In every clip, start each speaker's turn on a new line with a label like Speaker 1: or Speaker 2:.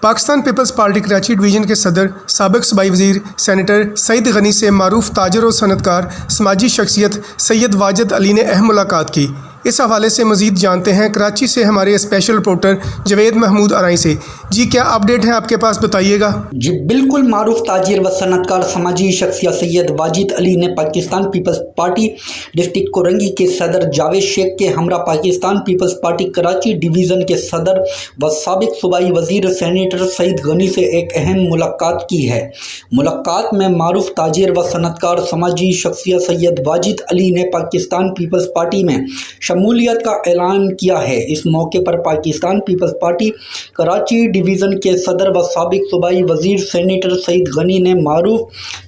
Speaker 1: Pakistan Peoples party Karachi division کے صدر سابق صوبائی وزیر سینیٹر سعید غنی سے معروف تاجر و صنعت کار سماجی شخصیت سید واجد علی نے اہم ملاقات کی۔ اس حوالے سے مزید جانتے ہیں کراچی سے ہمارے اسپیشل رپورٹر جوید محمود آرائی سے۔ جی کیا اپڈیٹ ہے آپ کے پاس، بتائیے گا۔
Speaker 2: جی بالکل، معروف تاجر و صنعت کار سماجی شخصیت سید واجد علی نے Pakistan Peoples Party District Korangi کے صدر جاوید شیخ کے ہمراہ Pakistan Peoples party Karachi division کے صدر و سابق صوبائی وزیر سینیٹر سعید غنی سے ایک اہم ملاقات کی ہے۔ ملاقات میں معروف تاجر و صنعت کار سماجی شخصیت سید واجد علی نے پاکستان پیپلز پارٹی میں شمولیت کا اعلان کیا ہے۔ اس موقع پر Pakistan Peoples party Karachi division کے صدر و سابق صوبائی وزیر سینیٹر سعید غنی نے معروف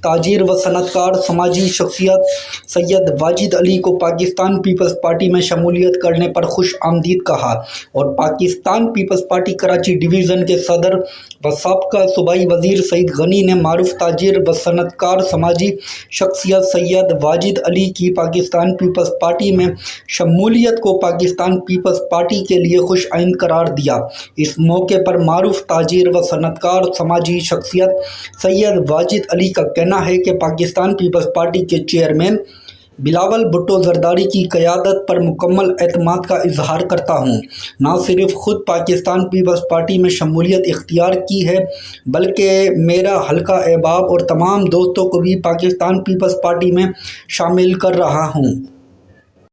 Speaker 2: تاجر و صنعت کار سماجی شخصیت سید واجد علی کو پاکستان پیپلز پارٹی میں شمولیت کرنے پر خوش آمدید کہا، اور Pakistan Peoples party Karachi division کے صدر و سابق صوبائی وزیر سعید غنی نے معروف تاجر و صنعت کار سماجی شخصیت سید واجد علی کی پاکستان پیپلز پارٹی میں شمولیت کو پاکستان پیپلز پارٹی کے لیے خوش آئند قرار دیا۔ اس موقع پر معروف تاجر و صنعت کار سماجی شخصیت سید واجد علی کا کہنا ہے کہ پاکستان پیپلز پارٹی کے چیئرمین بلاول بھٹو زرداری کی قیادت پر مکمل اعتماد کا اظہار کرتا ہوں۔ نہ صرف خود پاکستان پیپلز پارٹی میں شمولیت اختیار کی ہے، بلکہ میرا حلقہ احباب اور تمام دوستوں کو بھی پاکستان پیپلز پارٹی میں شامل کر رہا ہوں۔